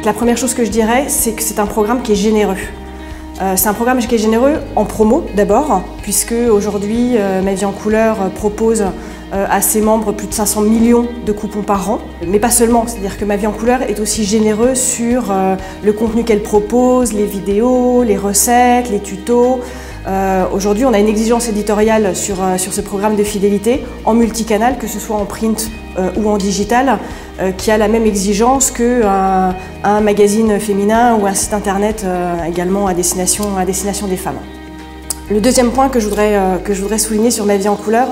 La première chose que je dirais, c'est que c'est un programme qui est généreux. C'est un programme qui est généreux en promo d'abord, puisque aujourd'hui Ma Vie en Couleur propose à ses membres plus de 500 millions de coupons par an. Mais pas seulement, c'est-à-dire que Ma Vie en Couleur est aussi généreux sur le contenu qu'elle propose, les vidéos, les recettes, les tutos. Aujourd'hui, on a une exigence éditoriale sur ce programme de fidélité en multicanal, que ce soit en print ou en digital, qui a la même exigence qu'un magazine féminin ou un site internet également à destination des femmes. Le deuxième point que je voudrais souligner sur Ma Vie en Couleur,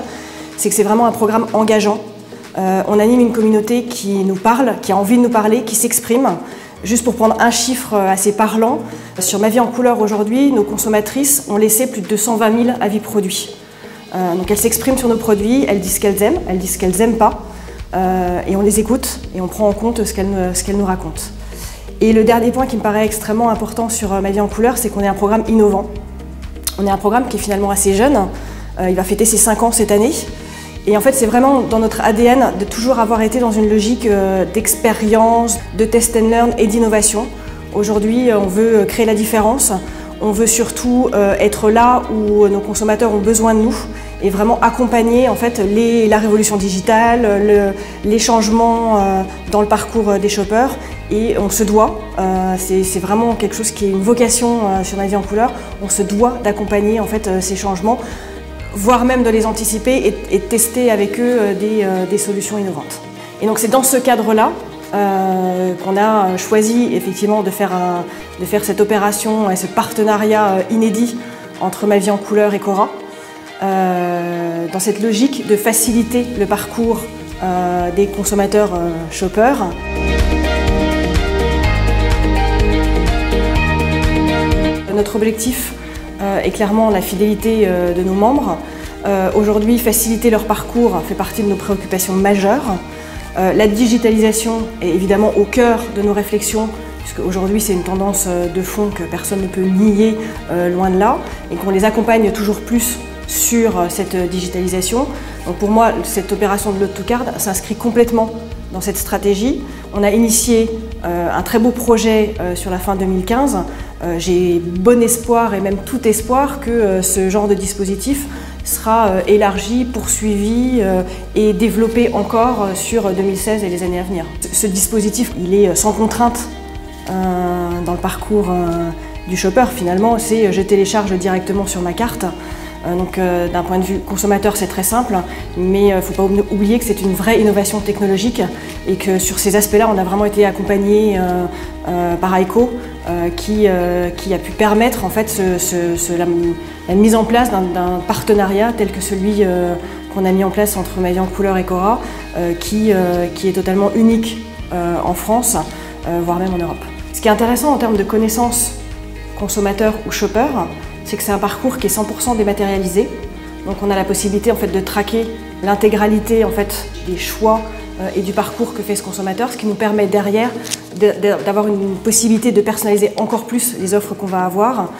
c'est que c'est vraiment un programme engageant. On anime une communauté qui nous parle, qui a envie de nous parler, qui s'exprime. Juste pour prendre un chiffre assez parlant, sur Ma Vie en Couleur aujourd'hui, nos consommatrices ont laissé plus de 220 000 avis produits. Donc elles s'expriment sur nos produits, elles disent ce qu'elles aiment, elles disent ce qu'elles n'aiment pas, et on les écoute et on prend en compte ce qu'elles nous racontent. Et le dernier point qui me paraît extrêmement important sur Ma Vie en Couleur, c'est qu'on est un programme innovant. On est un programme qui est finalement assez jeune, il va fêter ses 5 ans cette année. Et en fait, c'est vraiment dans notre ADN de toujours avoir été dans une logique d'expérience, de test and learn et d'innovation. Aujourd'hui, on veut créer la différence. On veut surtout être là où nos consommateurs ont besoin de nous et vraiment accompagner en fait, la révolution digitale, les changements dans le parcours des shoppers. Et on se doit, c'est vraiment quelque chose qui est une vocation sur Ma Vie en Couleur, on se doit d'accompagner en fait, ces changements, voire même de les anticiper et de tester avec eux des solutions innovantes. Et donc c'est dans ce cadre-là qu'on a choisi effectivement de faire cette opération et ce partenariat inédit entre Ma Vie en Couleur et Cora, dans cette logique de faciliter le parcours des consommateurs shoppers. Notre objectif est clairement la fidélité de nos membres. Aujourd'hui, faciliter leur parcours fait partie de nos préoccupations majeures. La digitalisation est évidemment au cœur de nos réflexions, puisque aujourd'hui c'est une tendance de fond que personne ne peut nier, loin de là, et qu'on les accompagne toujours plus sur cette digitalisation. Donc pour moi, cette opération de l'Autocard s'inscrit complètement dans cette stratégie. On a initié un très beau projet sur la fin 2015. J'ai bon espoir et même tout espoir que ce genre de dispositif sera élargi, poursuivi et développé encore sur 2016 et les années à venir. Ce dispositif, il est sans contrainte dans le parcours du shopper. Finalement, c'est je télécharge directement sur ma carte. Donc d'un point de vue consommateur, c'est très simple, mais il ne faut pas oublier que c'est une vraie innovation technologique et que sur ces aspects-là, on a vraiment été accompagné par AECO qui a pu permettre en fait, la mise en place d'un partenariat tel que celui qu'on a mis en place entre Ma Vie en Couleur et Cora, qui est totalement unique en France, voire même en Europe. Ce qui est intéressant en termes de connaissances consommateurs ou shoppers, c'est que c'est un parcours qui est 100% dématérialisé. Donc on a la possibilité en fait, de traquer l'intégralité en fait, des choix et du parcours que fait ce consommateur, ce qui nous permet derrière d'avoir une possibilité de personnaliser encore plus les offres qu'on va avoir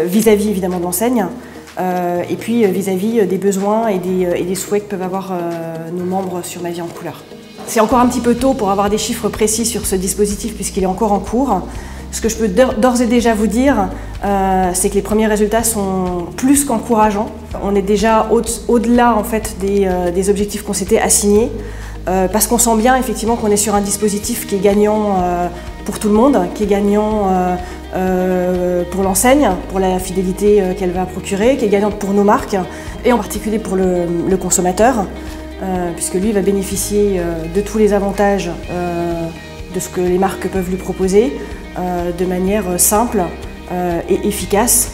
vis-à-vis évidemment de l'enseigne et puis vis-à-vis des besoins et des souhaits que peuvent avoir nos membres sur Ma Vie en Couleur. C'est encore un petit peu tôt pour avoir des chiffres précis sur ce dispositif puisqu'il est encore en cours. Ce que je peux d'ores et déjà vous dire, c'est que les premiers résultats sont plus qu'encourageants. On est déjà au-delà en fait, des objectifs qu'on s'était assignés, parce qu'on sent bien effectivement qu'on est sur un dispositif qui est gagnant pour tout le monde, qui est gagnant pour l'enseigne, pour la fidélité qu'elle va procurer, qui est gagnante pour nos marques, et en particulier pour le consommateur, puisque lui va bénéficier de tous les avantages de ce que les marques peuvent lui proposer, de manière simple et efficace